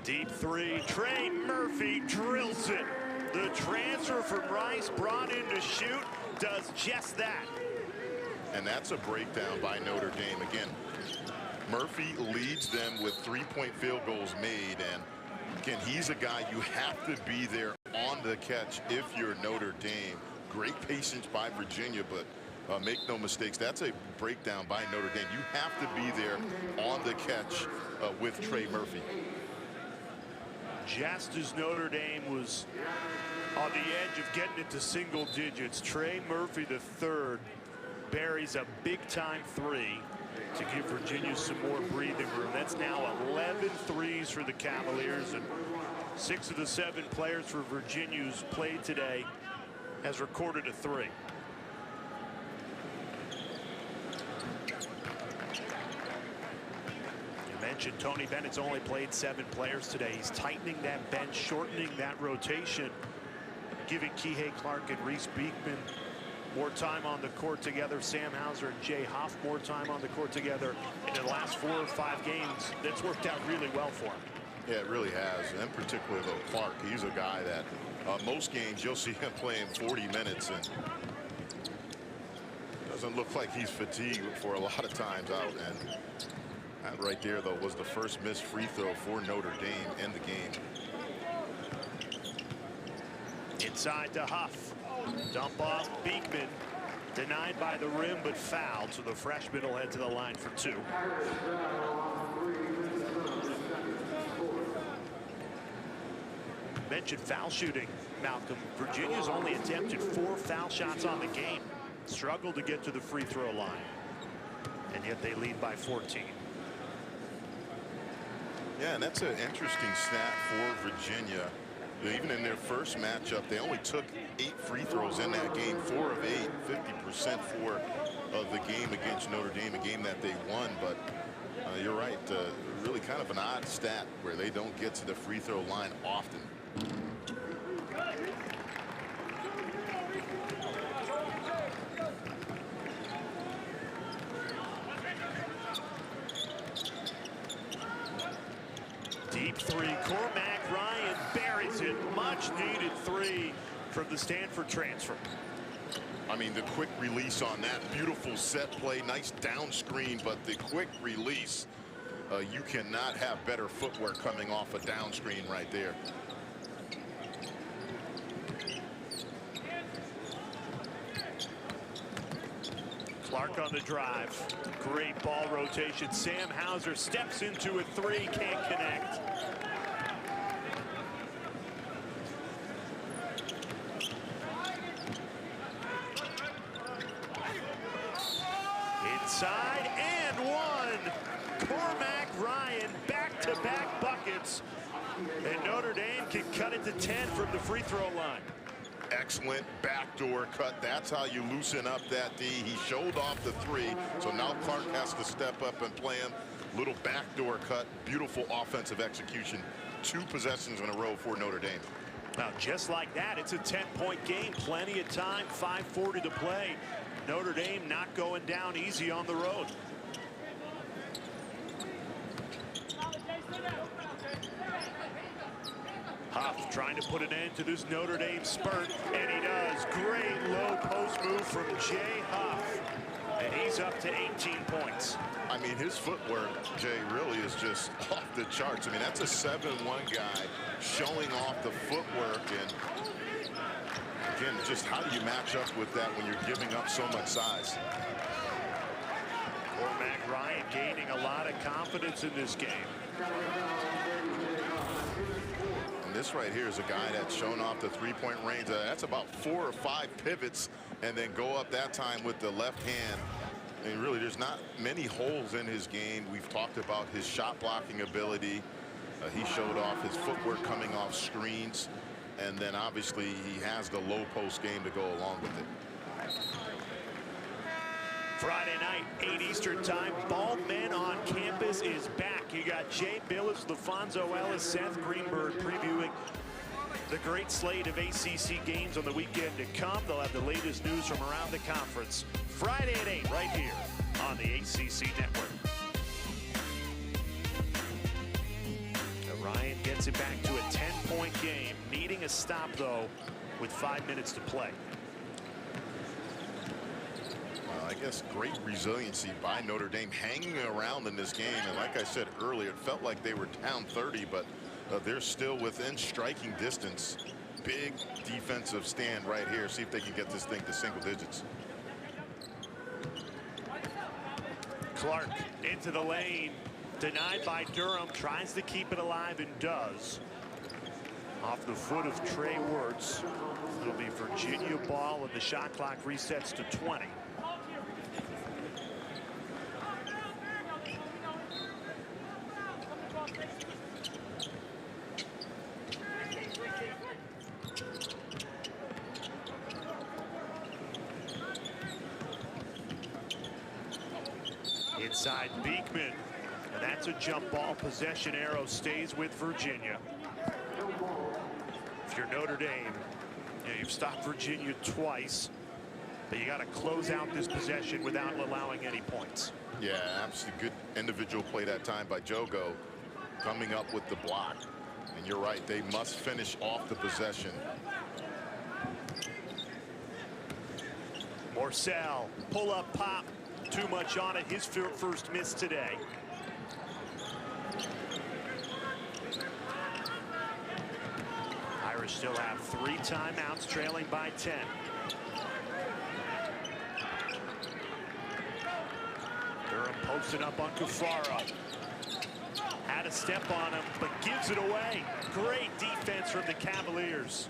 Deep 3, Trey Murphy drills it. The transfer from Rice, brought in to shoot, does just that. And that's a breakdown by Notre Dame. Again, Murphy leads them with 3-point field goals made. And again, he's a guy you have to be there on the catch if you're Notre Dame. Great patience by Virginia, but make no mistakes, that's a breakdown by Notre Dame. You have to be there on the catch with Trey Murphy. Just as Notre Dame was on the edge of getting into single digits, Trey Murphy III buries a big-time 3 to give Virginia some more breathing room. That's now 11 threes for the Cavaliers, and 6 of the 7 players for Virginia who's played today has recorded a 3. Mentioned Tony Bennett's only played 7 players today. He's tightening that bench, shortening that rotation, giving Kihei Clark and Reese Beekman more time on the court together. Sam Hauser and Jay Huff more time on the court together. In the last 4 or 5 games, that's worked out really well for him. Yeah, it really has. And particularly, though, Clark, he's a guy that most games you'll see him playing 40 minutes and doesn't look like he's fatigued for a lot of times out. And that right there, though, was the first missed free throw for Notre Dame in the game. Inside to Huff. Dump off Beekman. Denied by the rim, but fouled. So the freshman will head to the line for 2. Mentioned foul shooting, Malcolm. Virginia's only attempted 4 foul shots on the game. Struggled to get to the free throw line. And yet they lead by 14. Yeah, and that's an interesting stat for Virginia. Even in their first matchup, they only took 8 free throws in that game, 4 of 8, 50% for the game against Notre Dame, a game that they won. But you're right, really kind of an odd stat where they don't get to the free throw line often. Deep three, Cormac Ryan buries it. Much needed 3 from the Stanford transfer. I mean, the quick release on that beautiful set play, nice down screen, but the quick release, you cannot have better footwork coming off a down screen right there. Clark on the drive. Great ball rotation. Sam Hauser steps into a 3, can't connect. Inside and 1. Cormac Ryan back-to-back buckets. And Notre Dame can cut it to 10 from the free throw line. Excellent backdoor cut. That's how you loosen up that D. He showed off the 3, so now Clark has to step up and play him. Little backdoor cut. Beautiful offensive execution. 2 possessions in a row for Notre Dame. Now, just like that, it's a 10-point game. Plenty of time. 5:40 to play. Notre Dame not going down easy on the road. Huff trying to put an end to this Notre Dame spurt, and he does. Great low post move from Jay Huff, and he's up to 18 points. I mean, his footwork, Jay, really is just off the charts. I mean, that's a 7-1 guy showing off the footwork, and again, just how do you match up with that when you're giving up so much size? Cormac Ryan gaining a lot of confidence in this game. And this right here is a guy that's shown off the 3-point range. That's about 4 or 5 pivots and then go up that time with the left hand. And really, there's not many holes in his game. We've talked about his shot blocking ability. He showed off his footwork coming off screens. And then obviously he has the low post game to go along with it. Friday night, 8 Eastern time. Bald Men on Campus is back. You got Jay Billis, LaFonso Ellis, Seth Greenberg previewing the great slate of ACC games on the weekend to come. They'll have the latest news from around the conference. Friday at 8 right here on the ACC Network. Ryan gets it back to a 10-point game, needing a stop, though, with 5 minutes to play. I guess great resiliency by Notre Dame hanging around in this game. And like I said earlier, it felt like they were down 30, but they're still within striking distance. Big defensive stand right here. See if they can get this thing to single digits. Clark into the lane. Denied by Durham. Tries to keep it alive and does. Off the foot of Trey Wirtz. It'll be Virginia ball, and the shot clock resets to 20. Inside Beekman. And that's a jump ball. Possession arrow stays with Virginia. If you're Notre Dame, you've stopped Virginia twice, but you got to close out this possession without allowing any points. Yeah, absolutely good individual play that time by Jogo, coming up with the block. And you're right, they must finish off the possession. Morsell, pull up pop. Too much on it. His first miss today. Irish still have 3 timeouts, trailing by 10. Durham posted up on Kufara. Had a step on him, but gives it away. Great defense from the Cavaliers.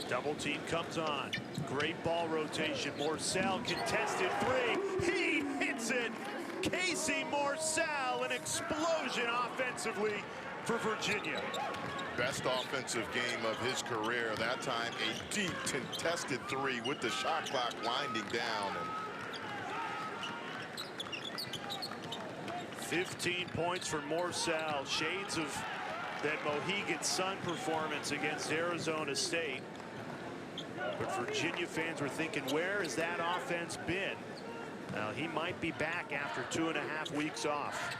Double team comes on. Great ball rotation. Morsell contested three. He hits it. Casey Morsell, an explosion offensively for Virginia. Best offensive game of his career. That time a deep contested three with the shot clock winding down. And 15 points for Morsell. Shades of that Mohegan Sun performance against Arizona State. But Virginia fans were thinking, where has that offense been? Now, he might be back after 2.5 weeks off.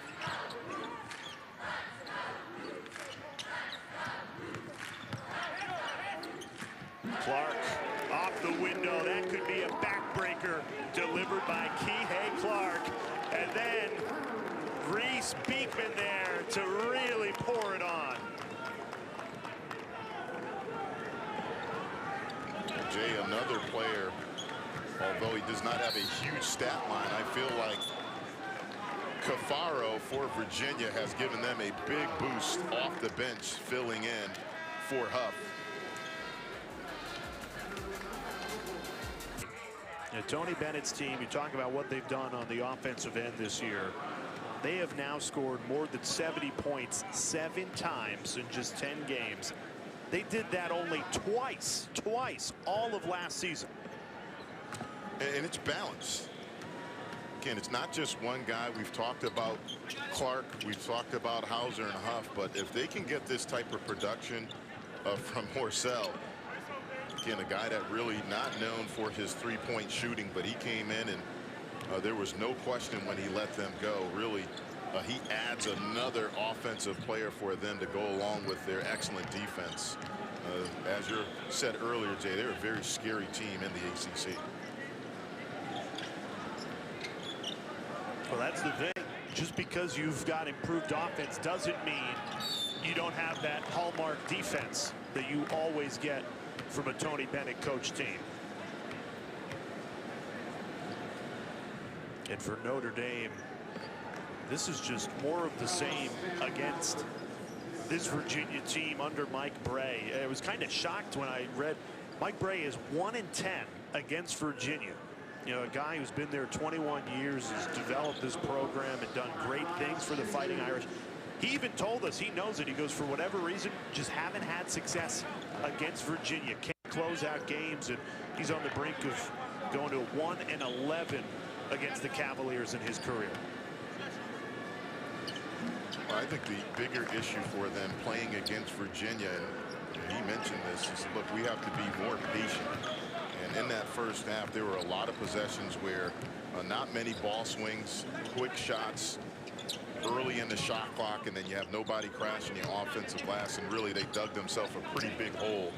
Clark off the window. That could be a backbreaker delivered by Kihei Clark. And then Reese Beekman there to really pour it on. Jay, another player, although he does not have a huge stat line, I feel like Cafaro for Virginia has given them a big boost off the bench, filling in for Huff. Now, Tony Bennett's team, you talk about what they've done on the offensive end this year. They have now scored more than 70 points 7 times in just 10 games. They did that only twice all of last season. And it's balanced. Again, it's not just one guy. We've talked about Clark, we've talked about Hauser and Huff, but if they can get this type of production from Morsell, again, a guy that really not known for his three-point shooting, but he came in and there was no question when he let them go. Really, he adds another offensive player for them to go along with their excellent defense. As you said earlier, Jay, they're a very scary team in the ACC. Well, that's the thing. Just because you've got improved offense doesn't mean you don't have that hallmark defense that you always get from a Tony Bennett coach team. And for Notre Dame, this is just more of the same against this Virginia team under Mike Brey. I was kind of shocked when I read Mike Brey is 1-10 against Virginia. You know, a guy who's been there 21 years, has developed this program and done great things for the Fighting Irish. He even told us he knows it. He goes, for whatever reason, just haven't had success against Virginia. Can't close out games, and he's on the brink of going to 1-11 against the Cavaliers in his career. Well, I think the bigger issue for them playing against Virginia, and he mentioned this, he said, look, we have to be more patient. And in that first half, there were a lot of possessions where not many ball swings, quick shots early in the shot clock, and then you have nobody crashing your offensive glass, and really they dug themselves a pretty big hole.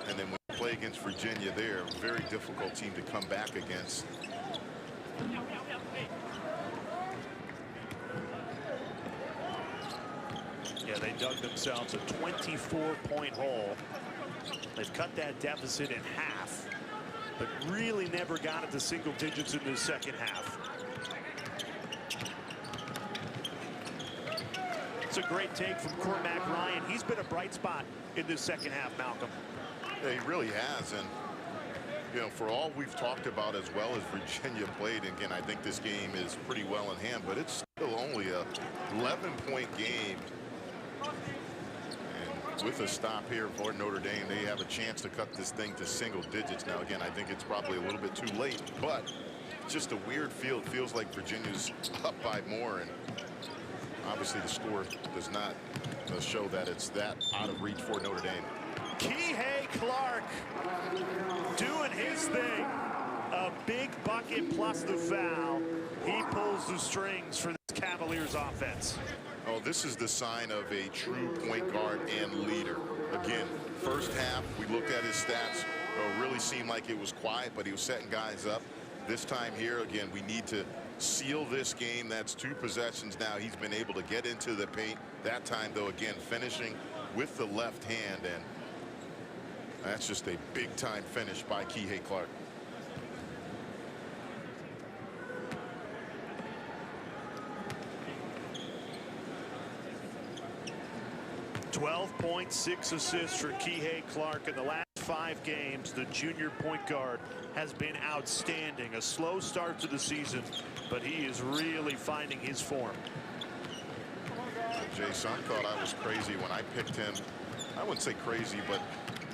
And then when you play against Virginia, they're a very difficult team to come back against. Yeah, they dug themselves a 24-point hole. They've cut that deficit in half, but really never got it to single digits in the second half. It's a great take from Cormac Ryan. He's been a bright spot in this second half, Malcolm. Yeah, he really has. And, you know, for all we've talked about as well as Virginia played, again, I think this game is pretty well in hand, but it's still only a 11-point game. And with a stop here for Notre Dame, they have a chance to cut this thing to single digits. Now, again, I think it's probably a little bit too late, but just a weird feel. It feels like Virginia's up by more, and obviously the score does not show that it's that out of reach for Notre Dame. Kihei Clark doing his thing. A big bucket plus the foul. He pulls the strings for this Cavaliers offense. Oh, this is the sign of a true point guard and leader. Again, first half, we looked at his stats. Really seemed like it was quiet, but he was setting guys up. this time here, again, we need to seal this game. That's 2 possessions now. He's been able to get into the paint. That time, though, again, finishing with the left hand, and that's just a big-time finish by Kihei Clark. 12.6 assists for Kihei Clark in the last 5 games. The junior point guard has been outstanding. A slow start to the season, but he is really finding his form. Jay, some thought I was crazy when I picked him. I wouldn't say crazy, but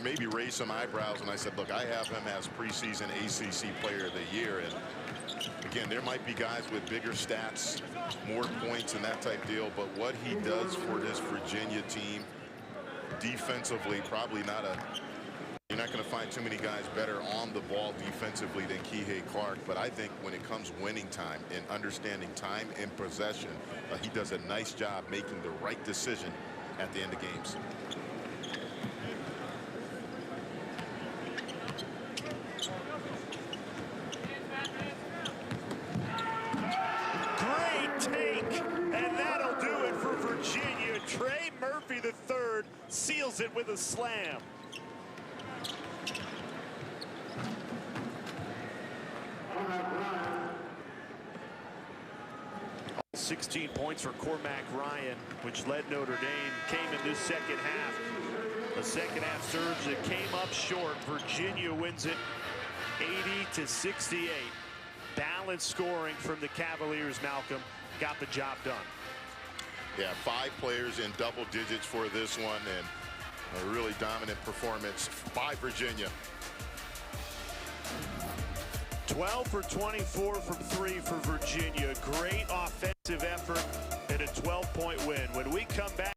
maybe raise some eyebrows. And I said, look, I have him as preseason ACC player of the year. And again, there might be guys with bigger stats, more points and that type deal, but what he does for this Virginia team defensively, probably not a, you're not going to find too many guys better on the ball defensively than Kihei Clark. But I think when it comes winning time and understanding time and possession, he does a nice job making the right decision at the end of games. Seals it with a slam. 16 points for Cormac Ryan, which led Notre Dame, came in this second half. A second half surge that came up short. Virginia wins it 80-68. Balanced scoring from the Cavaliers. Malcolm got the job done. Yeah, 5 players in double digits for this one, and a really dominant performance by Virginia. 12 for 24 from 3 for Virginia. Great offensive effort and a 12-point win. When we come back.